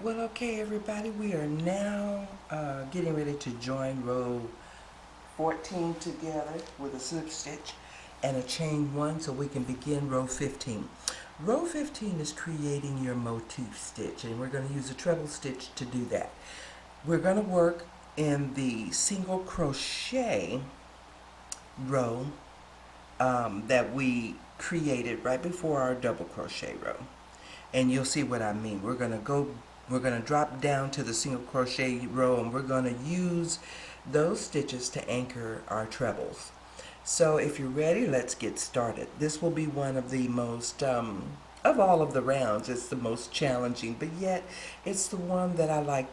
Well, okay, everybody, we are now getting ready to join row 14 together with a slip stitch and a chain 1 so we can begin row 15. Row 15 is creating your motif stitch, and we're going to use a treble stitch to do that. We're going to work in the single crochet row that we created right before our double crochet row. And you'll see what I mean. We're going to drop down to the single crochet row, and we're going to use those stitches to anchor our trebles. So if you're ready, let's get started. This will be one of the most, of all of the rounds, it's the most challenging, but yet it's the one that I like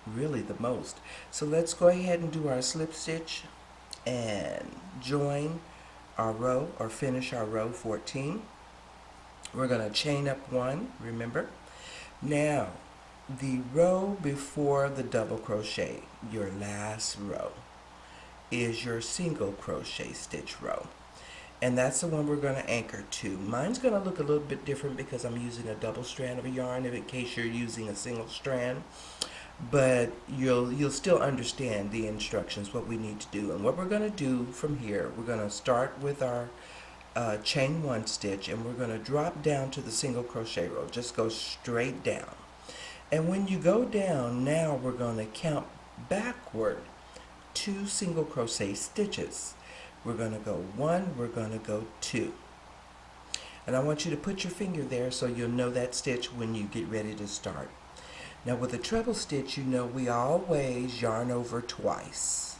really the most. So let's go ahead and do our slip stitch and join our row, or finish our row 14. We're going to chain up 1, remember? Now, the row before the double crochet, your last row, is your single crochet stitch row. And that's the one we're going to anchor to. Mine's going to look a little bit different because I'm using a double strand of yarn in case you're using a single strand. But you'll still understand the instructions, what we need to do. And what we're going to do from here, we're going to start with our chain 1 stitch, and we're going to drop down to the single crochet row. Just go straight down. And when you go down, now we're going to count backward 2 single crochet stitches. We're going to go 1, we're going to go 2. And I want you to put your finger there so you'll know that stitch when you get ready to start. Now with a treble stitch, you know we always yarn over twice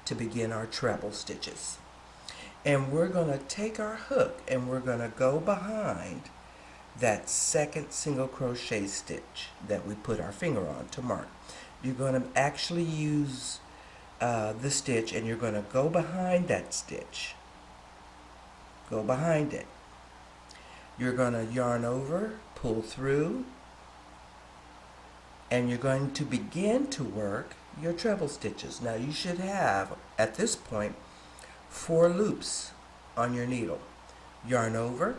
to begin our treble stitches. And we're going to take our hook and we're going to go behind that second single crochet stitch that we put our finger on to mark. You're going to actually use the stitch, and you're going to go behind that stitch. Go behind it. You're going to yarn over, pull through, and you're going to begin to work your treble stitches. Now you should have, at this point, 4 loops on your needle. Yarn over,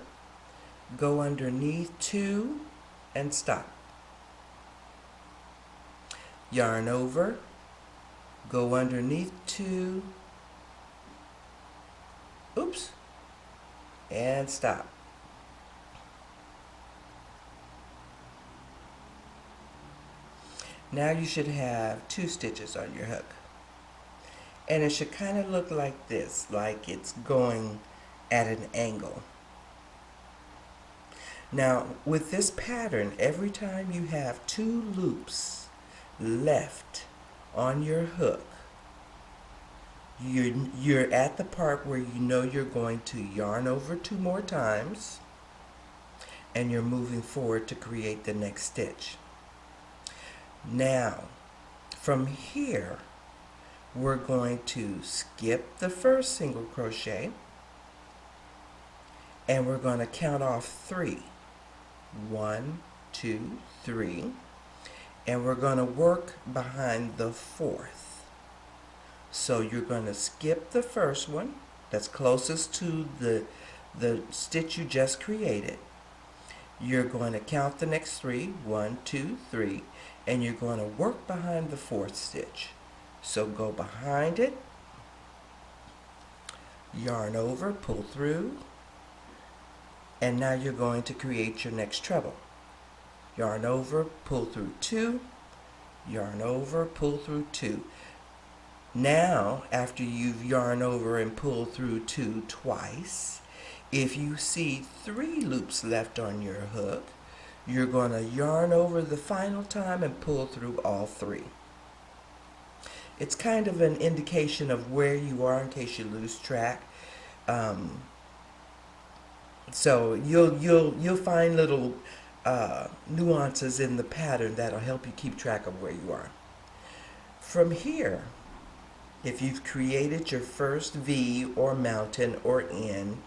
go underneath 2, and stop. Yarn over, go underneath 2, oops, and stop. Now you should have 2 stitches on your hook. And it should kind of look like this, like it's going at an angle. Now, with this pattern, every time you have 2 loops left on your hook, you're at the part where you know you're going to yarn over 2 more times, and you're moving forward to create the next stitch. Now, from here, we're going to skip the first single crochet, and we're going to count off 3. 1, 2, 3, and we're going to work behind the 4th. So you're going to skip the first one that's closest to the stitch you just created. You're going to count the next 3, 1, 2, 3, and you're going to work behind the 4th stitch. So go behind it, yarn over, pull through, and now you're going to create your next treble. Yarn over, pull through 2, yarn over, pull through 2. Now, after you've yarn over and pulled through 2 twice, if you see 3 loops left on your hook, you're going to yarn over the final time and pull through all 3. It's kind of an indication of where you are in case you lose track. So you'll find little nuances in the pattern that'll help you keep track of where you are. From here, if you've created your first V or mountain or N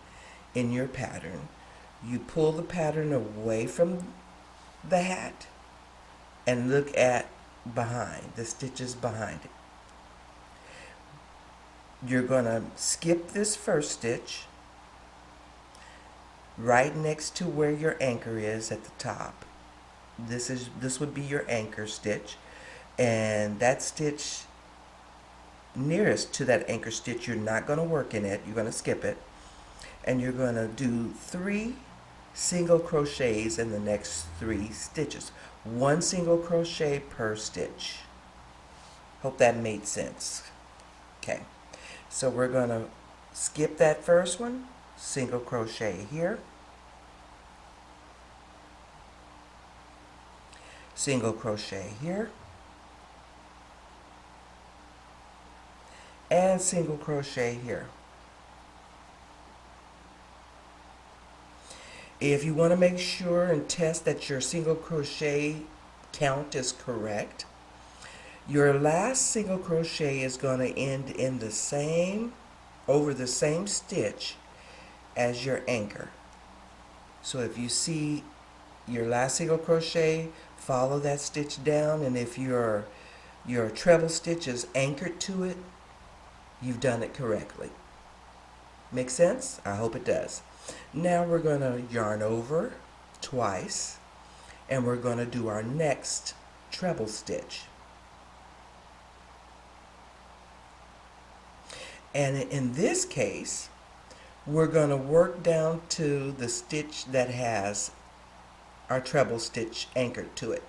in your pattern, you pull the pattern away from the hat and look at behind, the stitches behind it. You're going to skip this first stitch right next to where your anchor is at the top. This would be your anchor stitch, and that stitch nearest to that anchor stitch, you're not going to work in it. You're going to skip it, and you're going to do 3 single crochets in the next 3 stitches. 1 single crochet per stitch. Hope that made sense. Okay, so we're going to skip that first one, single crochet here, single crochet here, and single crochet here. If you want to make sure and test that your single crochet count is correct, your last single crochet is going to end in the same, over the same stitch as your anchor. So if you see your last single crochet, follow that stitch down, and if your treble stitch is anchored to it, you've done it correctly. Make sense? I hope it does. Now we're going to yarn over twice, and we're going to do our next treble stitch. And in this case, we're going to work down to the stitch that has our treble stitch anchored to it,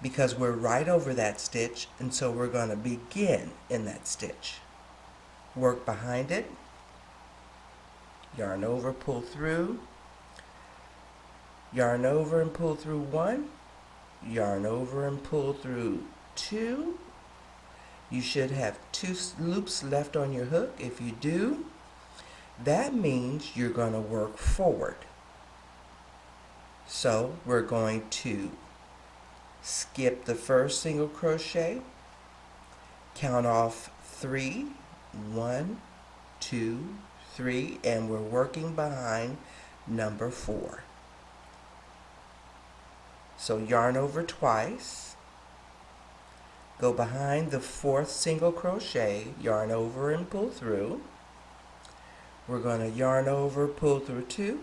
because we're right over that stitch, and so we're going to begin in that stitch. Work behind it, yarn over, pull through, yarn over and pull through 1, yarn over and pull through 2. You should have 2 loops left on your hook. If you do, that means you're going to work forward. So we're going to skip the first single crochet, count off 3, 1, 2, 3, and we're working behind number 4. So yarn over twice, go behind the 4th single crochet, yarn over and pull through. We're going to yarn over, pull through 2,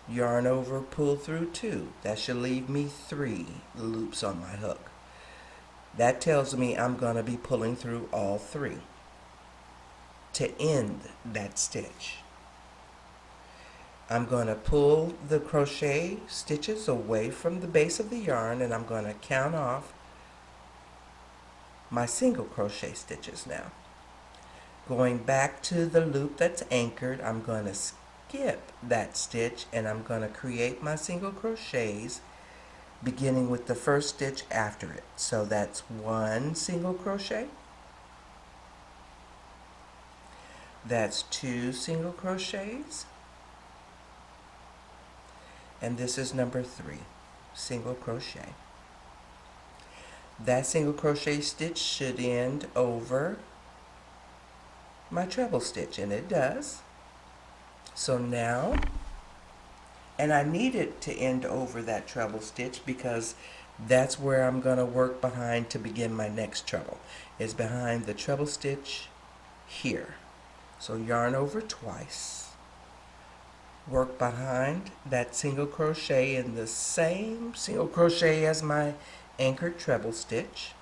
yarn over, pull through 2. That should leave me 3 loops on my hook. That tells me I'm going to be pulling through all 3 to end that stitch. I'm going to pull the crochet stitches away from the base of the yarn, and I'm going to count off my single crochet stitches now. Going back to the loop that's anchored, I'm going to skip that stitch, and I'm going to create my single crochets beginning with the first stitch after it. So that's 1 single crochet, that's 2 single crochets, and this is number 3, single crochet. That single crochet stitch should end over my treble stitch, and it does. So now, and I need it to end over that treble stitch because that's where I'm going to work behind to begin my next treble, is behind the treble stitch here. So yarn over twice, work behind that single crochet in the same single crochet as my anchored treble stitch,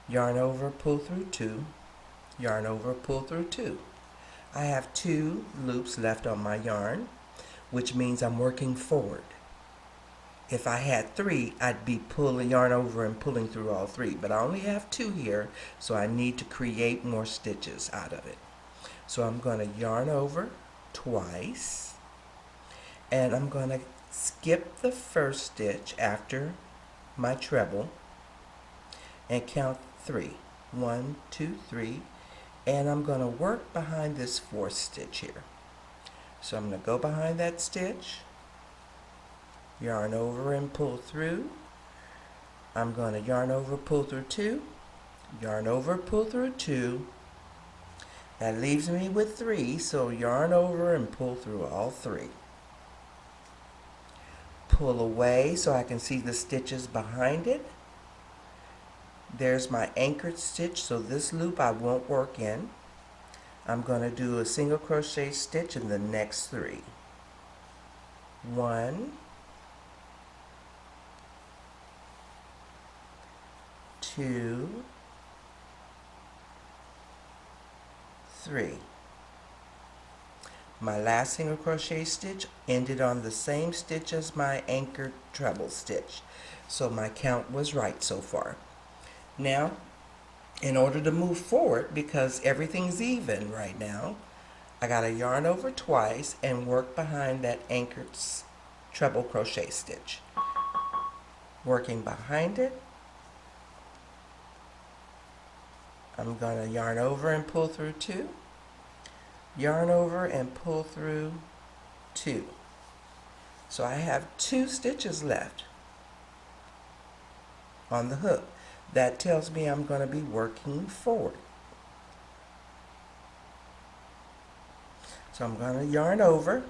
yarn over, pull through 2, yarn over, pull through 2. I have 2 loops left on my yarn, which means I'm working forward. If I had 3, I'd be pulling yarn over and pulling through all 3, but I only have 2 here, so I need to create more stitches out of it. So I'm going to yarn over twice, and I'm going to skip the first stitch after my treble and count 3. 1, 2, 3, and I'm going to work behind this 4th stitch here. So I'm going to go behind that stitch, yarn over and pull through. I'm going to yarn over, pull through 2, yarn over, pull through 2. That leaves me with 3, so yarn over and pull through all 3. Pull away so I can see the stitches behind it. There's my anchored stitch, so this loop I won't work in. I'm going to do a single crochet stitch in the next 3. 1, 2, 3. My last single crochet stitch ended on the same stitch as my anchored treble stitch, so my count was right so far. Now, in order to move forward, because everything's even right now, I got to yarn over twice and work behind that anchored treble crochet stitch. Working behind it, I'm going to yarn over and pull through 2, yarn over and pull through 2. So I have 2 stitches left on the hook. That tells me I'm going to be working forward. So I'm going to yarn over,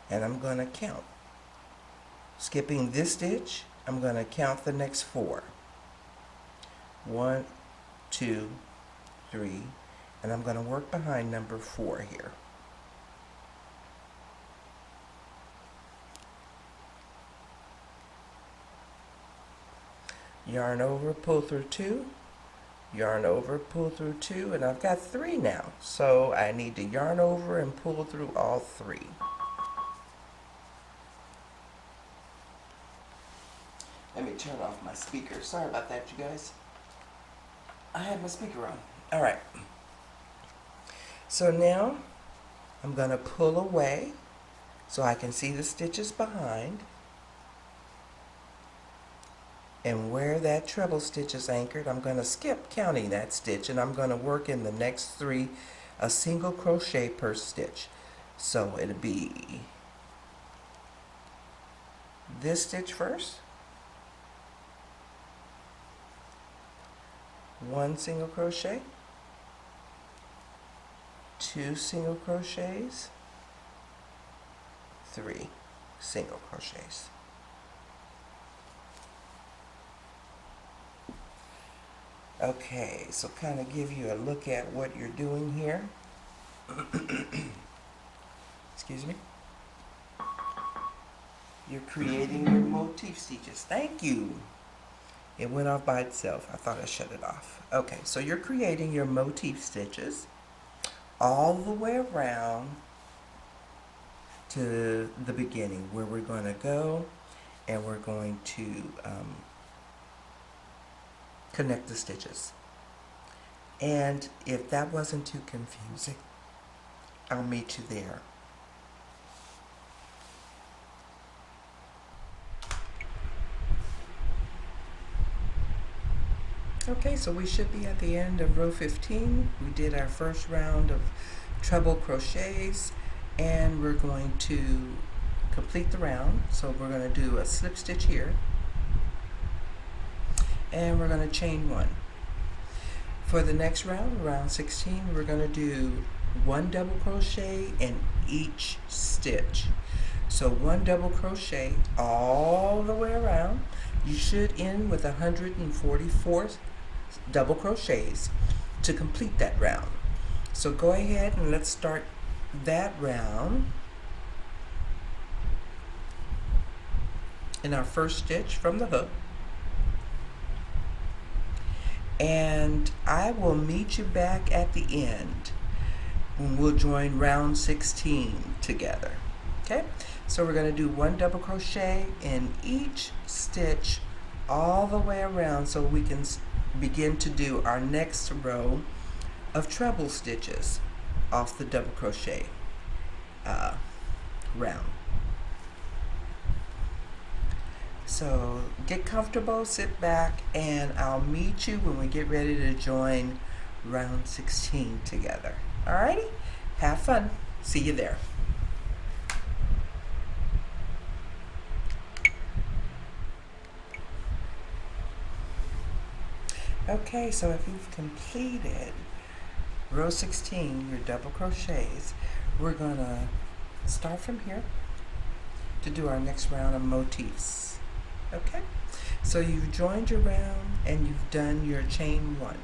and I'm going to count. Skipping this stitch, I'm going to count the next 4. 1, 2, 3, and I'm going to work behind number 4 here. Yarn over, pull through 2, yarn over, pull through 2, and I've got 3 now. So I need to yarn over and pull through all 3. Let me turn off my speaker. Sorry about that, you guys. I had my speaker on. All right. So now I'm going to pull away so I can see the stitches behind. And where that treble stitch is anchored, I'm going to skip counting that stitch, and I'm going to work in the next 3 a single crochet per stitch. So it'll be this stitch first, 1 single crochet, 2 single crochets, 3 single crochets. Okay, so kind of give you a look at what you're doing here. Excuse me. You're creating your motif stitches. Thank you. It went off by itself. I thought I shut it off. Okay, so you're creating your motif stitches all the way around to the beginning where we're going to go, and we're going to connect the stitches. And if that wasn't too confusing, I'll meet you there. Okay, so we should be at the end of row 15. We did our first round of treble crochets, and we're going to complete the round. So we're going to do a slip stitch here, and we're going to chain 1. For the next round, round 16, we're going to do 1 double crochet in each stitch. So 1 double crochet all the way around. You should end with 144 double crochets to complete that round. So go ahead and let's start that round. In our first stitch from the hook. And I will meet you back at the end when we'll join round 16 together. Okay, so we're going to do 1 double crochet in each stitch all the way around so we can begin to do our next row of treble stitches off the double crochet round. So get comfortable, sit back, and I'll meet you when we get ready to join round 16 together. Alrighty? Have fun. See you there. Okay, so if you've completed row 16, your double crochets, we're going to start from here to do our next round of motifs. Okay, so you've joined your round and you've done your chain 1.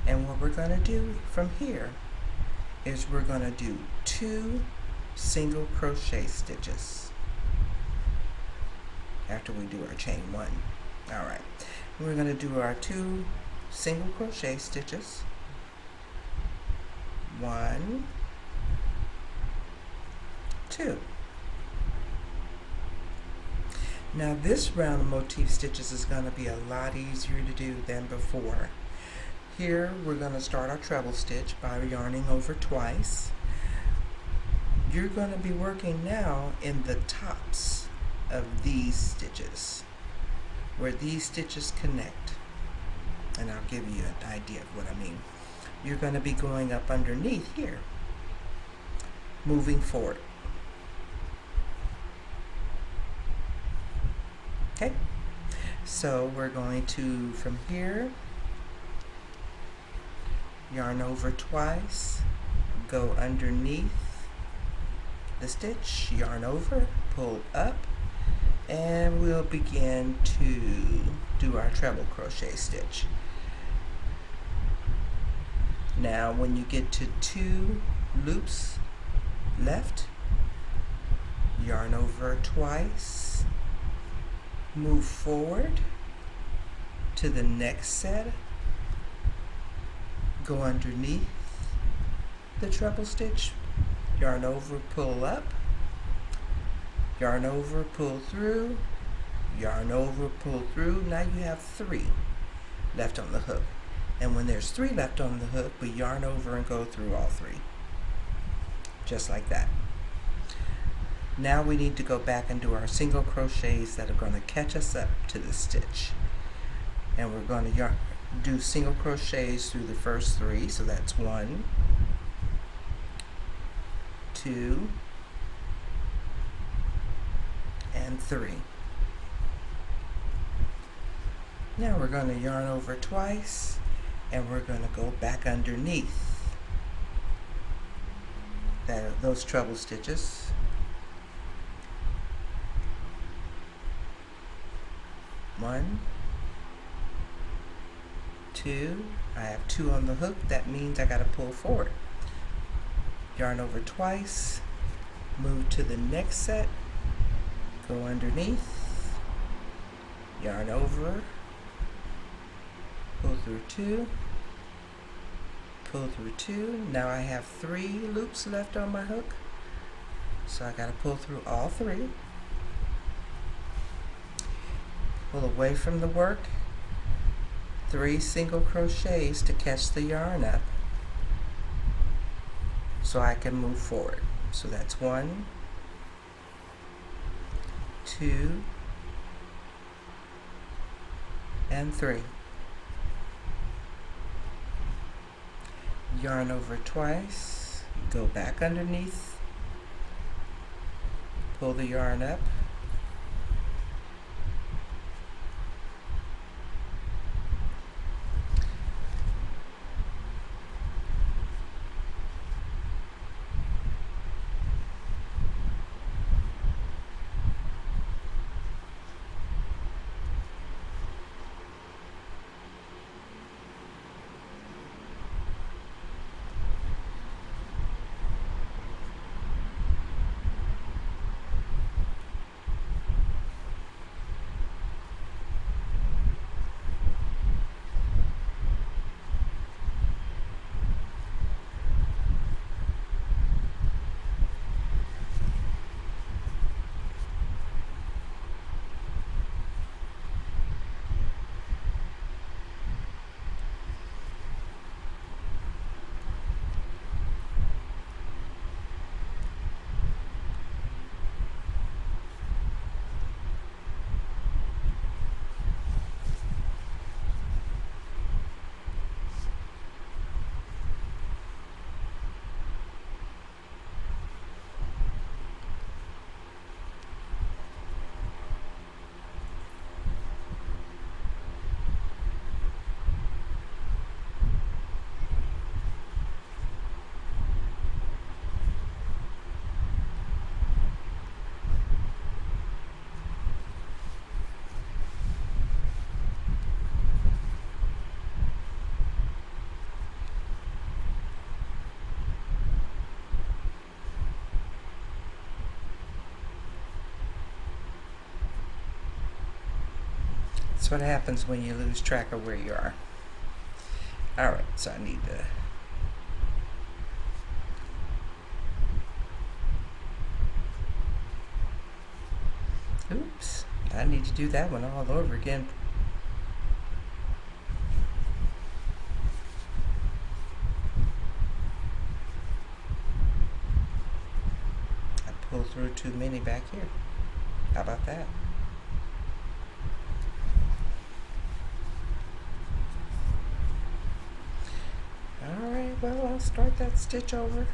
And what we're going to do from here is we're going to do 2 single crochet stitches. after we do our chain 1. All right, we're going to do our 2 single crochet stitches. 1, 2. Now this round of motif stitches is going to be a lot easier to do than before. Here we're going to start our treble stitch by yarning over twice. You're going to be working now in the tops of these stitches, where these stitches connect. And I'll give you an idea of what I mean. You're going to be going up underneath here, moving forward. Okay, so we're going to, from here, yarn over twice, go underneath the stitch, yarn over, pull up, and we'll begin to do our treble crochet stitch. Now when you get to 2 loops left, yarn over twice, move forward to the next set, go underneath the treble stitch, yarn over, pull up, yarn over, pull through, yarn over, pull through. Now you have 3 left on the hook. And when there's 3 left on the hook, we yarn over and go through all 3. Just like that. Now we need to go back and do our single crochets that are going to catch us up to the stitch. And we're going to do single crochets through the first 3. So that's 1, 2, and 3. Now we're going to yarn over twice, and we're going to go back underneath those treble stitches. One, 2, I have 2 on the hook, that means I got to pull forward. Yarn over twice, move to the next set, go underneath, yarn over, pull through 2, pull through 2. Now I have 3 loops left on my hook, so I got to pull through all 3. Pull away from the work, 3 single crochets to catch the yarn up so I can move forward. So that's 1, 2, and 3. Yarn over twice, go back underneath, pull the yarn up, what happens when you lose track of where you are. Alright, so I need to... Oops, I need to do that one all over again. I pulled through too many back here. How about that? Alright, well, I'll start that stitch over.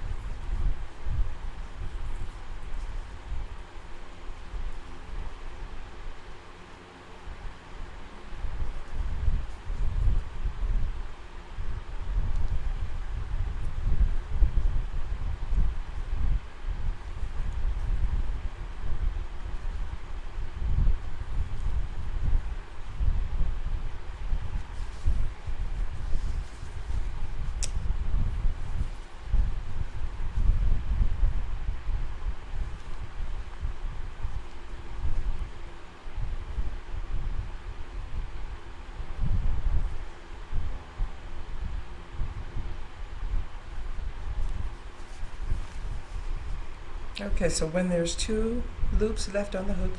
Okay, so when there's 2 loops left on the hook,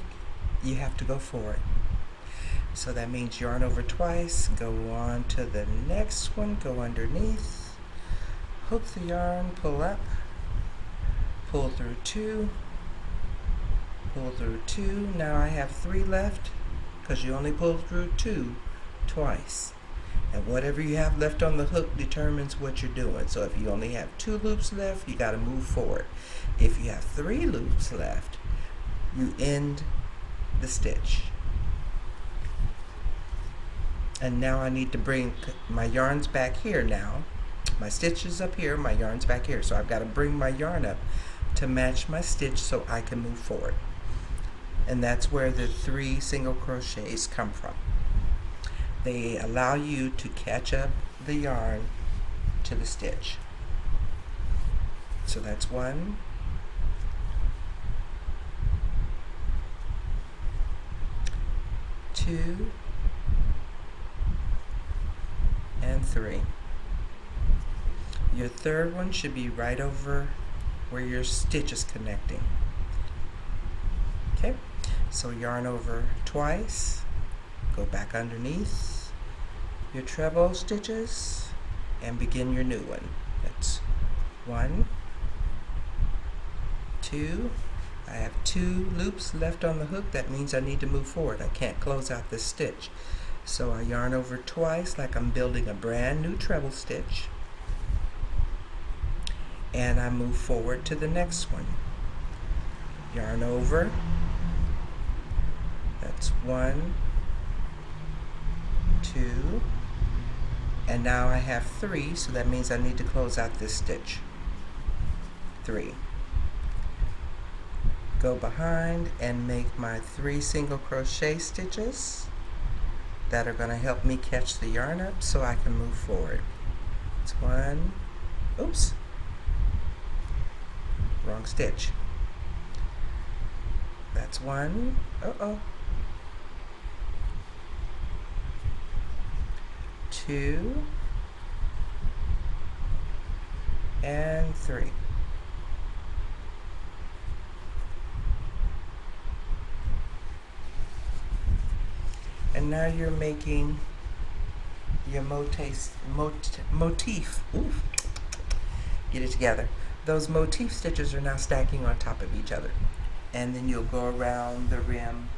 you have to go forward. So that means yarn over twice, go on to the next one, go underneath, hook the yarn, pull up, pull through 2, pull through 2. Now I have 3 left because you only pull through 2 twice. And whatever you have left on the hook determines what you're doing. So if you only have 2 loops left, you got to move forward. If you have 3 loops left, you end the stitch. And now I need to bring my yarns back here now. My stitch is up here, my yarn's back here. So I've got to bring my yarn up to match my stitch so I can move forward. And that's where the 3 single crochets come from. They allow you to catch up the yarn to the stitch. So that's 1, 2, and 3. Your third one should be right over where your stitch is connecting. Okay, so yarn over twice, go back underneath your treble stitches and begin your new one. That's 1, 2. I have 2 loops left on the hook. That means I need to move forward. I can't close out this stitch. So I yarn over twice like I'm building a brand new treble stitch. And I move forward to the next one. Yarn over. That's 1, 2. And now I have 3, so that means I need to close out this stitch. 3. Go behind and make my 3 single crochet stitches that are going to help me catch the yarn up so I can move forward. It's 1, oops, wrong stitch. That's 1, uh-oh, 2, and 3. And now you're making your motif. Ooh, get it together. Those motif stitches are now stacking on top of each other. And then you'll go around the rim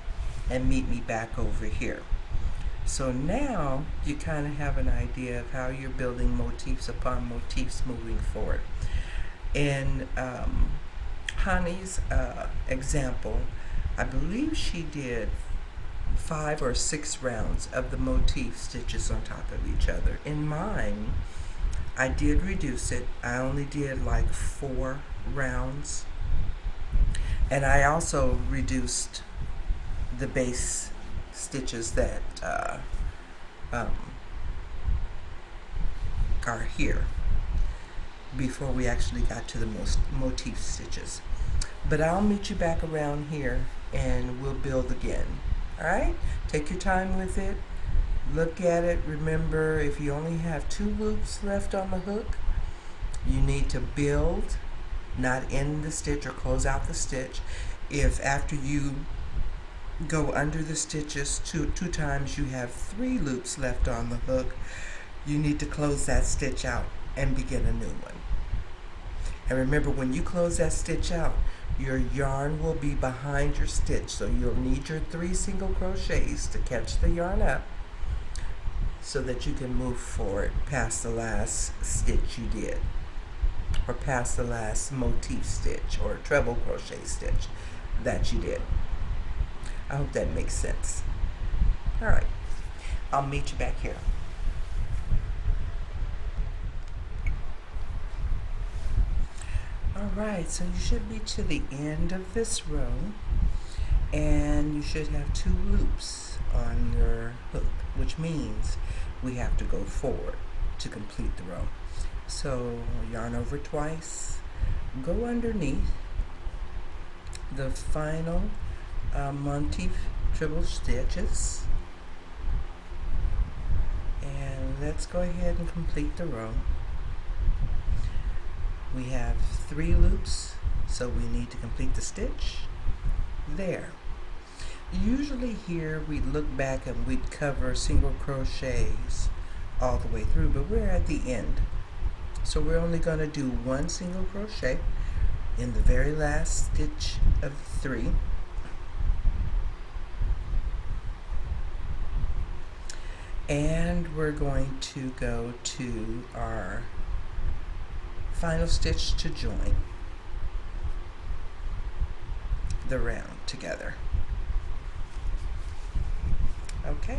and meet me back over here. So now you kind of have an idea of how you're building motifs upon motifs moving forward. In Hannie's example, I believe she did 5 or 6 rounds of the motif stitches on top of each other. In mine, I did reduce it. I only did like 4 rounds. And I also reduced the base stitches that are here before we actually got to the motif stitches. But I'll meet you back around here and we'll build again. Alright? Take your time with it. Look at it. Remember, if you only have 2 loops left on the hook, you need to build, not end the stitch or close out the stitch. If after you go under the stitches two times you have 3 loops left on the hook, you need to close that stitch out and begin a new one. And remember, when you close that stitch out, your yarn will be behind your stitch, so you'll need your 3 single crochets to catch the yarn up so that you can move forward past the last stitch you did, or past the last motif stitch or treble crochet stitch that you did. I hope that makes sense. All right, I'll meet you back here. All right, so you should be to the end of this row, and you should have 2 loops on your hook, which means we have to go forward to complete the row. So yarn over twice, go underneath the final motif treble stitches, and let's go ahead and complete the row. We have 3 loops, so we need to complete the stitch there. Usually here we'd look back and we'd cover single crochets all the way through, but we're at the end. So we're only going to do 1 single crochet in the very last stitch of 3. And we're going to go to our final stitch to join the round together. Okay,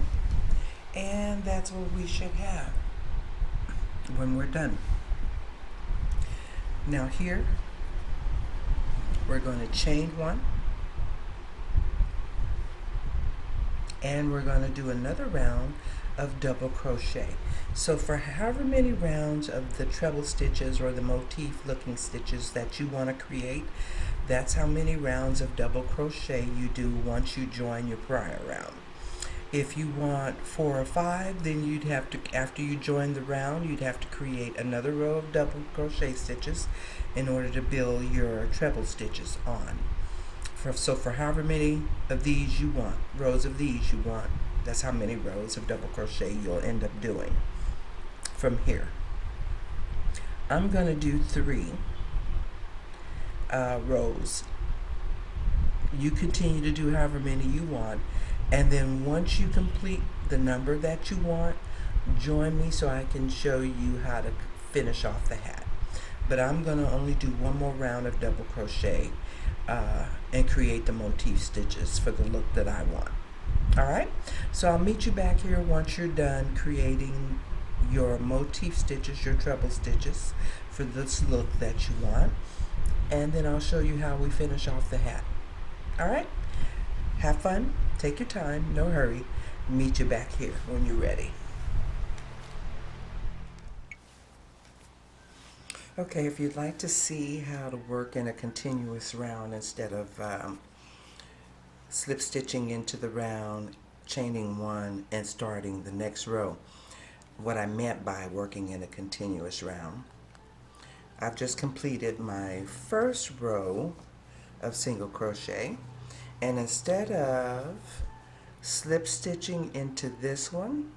and that's what we should have when we're done. Now here we're going to chain 1, and we're going to do another round of double crochet. So for however many rounds of the treble stitches or the motif looking stitches that you want to create, that's how many rounds of double crochet you do once you join your prior round. If you want 4 or 5, then you'd have to, after you join the round, you'd have to create another row of double crochet stitches in order to build your treble stitches on. So for however many of these you want, rows of these you want, that's how many rows of double crochet you'll end up doing from here. I'm going to do 3 rows. You continue to do however many you want, and then once you complete the number that you want, join me so I can show you how to finish off the hat. But I'm going to only do 1 more round of double crochet and create the motif stitches for the look that I want. Alright, so I'll meet you back here once you're done creating your motif stitches, your treble stitches for this look that you want, and then I'll show you how we finish off the hat. Alright, have fun, take your time, no hurry. Meet you back here when you're ready. Okay, if you'd like to see how to work in a continuous round instead of slip stitching into the round, chaining 1, and starting the next row, what I meant by working in a continuous round, I've just completed my first row of single crochet, and instead of slip stitching into this one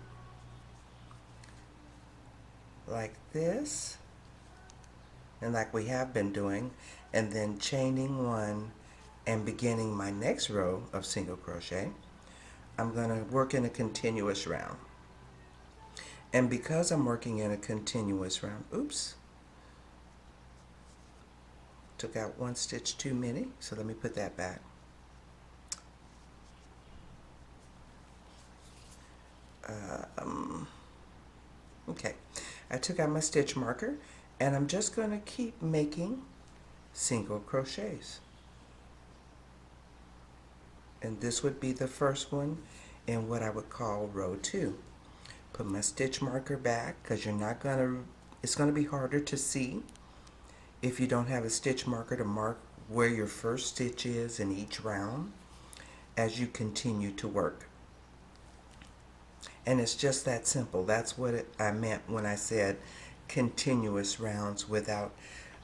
like this, and like we have been doing, and then chaining 1 and beginning my next row of single crochet, I'm going to work in a continuous round. And because I'm working in a continuous round, oops, took out 1 stitch too many, so let me put that back. Okay, I took out my stitch marker, and I'm just going to keep making single crochets. And this would be the first one in what I would call row 2. Put my stitch marker back, because it's going to be harder to see if you don't have a stitch marker to mark where your first stitch is in each round as you continue to work. And it's just that simple. That's what I meant when I said continuous rounds without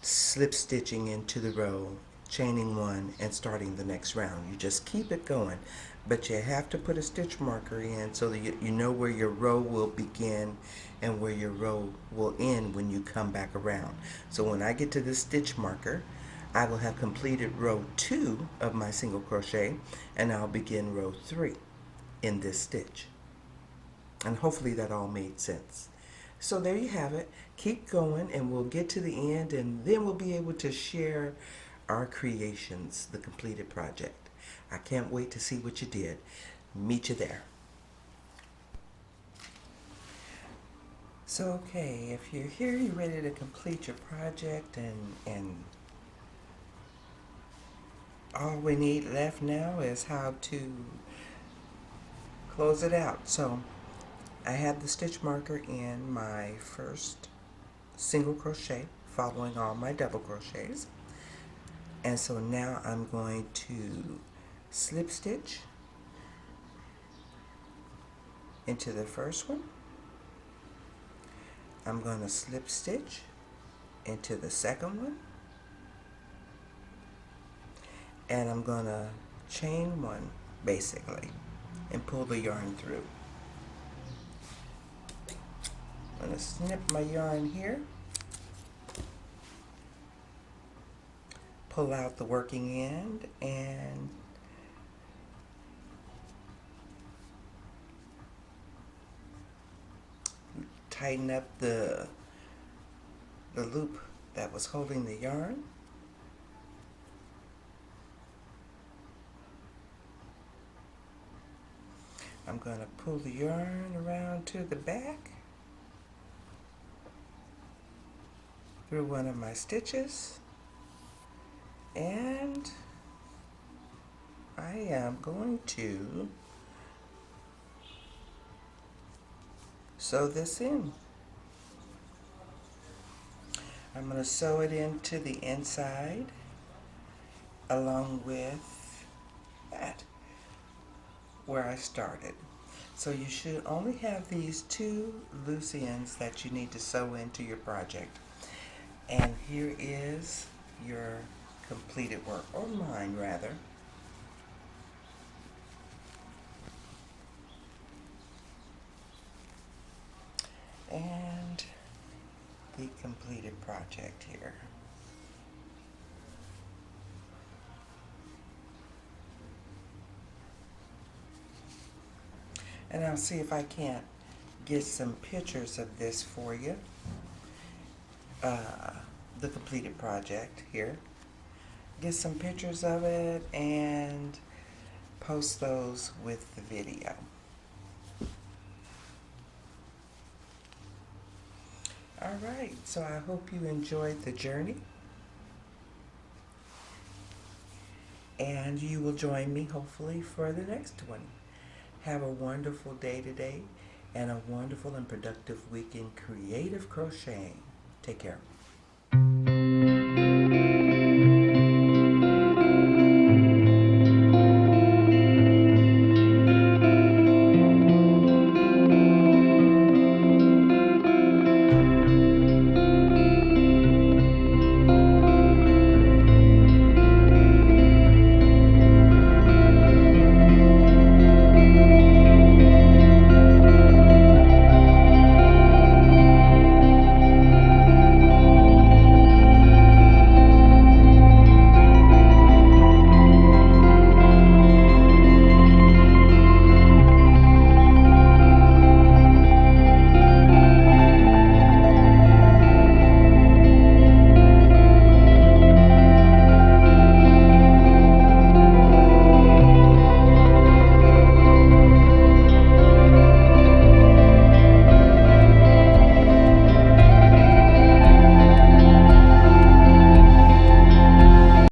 slip stitching into the row, chaining one, and starting the next round. You just keep it going, but you have to put a stitch marker in so that you know where your row will begin and where your row will end when you come back around. So when I get to the stitch marker, I will have completed row 2 of my single crochet, and I'll begin row 3 in this stitch. And hopefully that all made sense. So there you have it. Keep going and we'll get to the end, and then we'll be able to share our creations, the completed project. I can't wait to see what you did. Meet you there. So okay, if you're here, you're ready to complete your project, and all we need left now is how to close it out. So I had the stitch marker in my first single crochet, following all my double crochets. And so now I'm going to slip stitch into the first one. I'm going to slip stitch into the second one. And I'm going to chain one, basically, and pull the yarn through. I'm going to snip my yarn here, pull out the working end, and tighten up the loop that was holding the yarn. I'm going to pull the yarn around to the back through one of my stitches, and I am going to sew this in. I'm going to sew it into the inside along with that where I started. So you should only have these 2 loose ends that you need to sew into your project. And here is your completed work, or mine rather. And the completed project here. And I'll see if I can't get some pictures of this for you. The completed project here. Get some pictures of it and post those with the video. Alright, so I hope you enjoyed the journey. And you will join me hopefully for the next one. Have a wonderful day today and a wonderful and productive week in creative crocheting. Take care.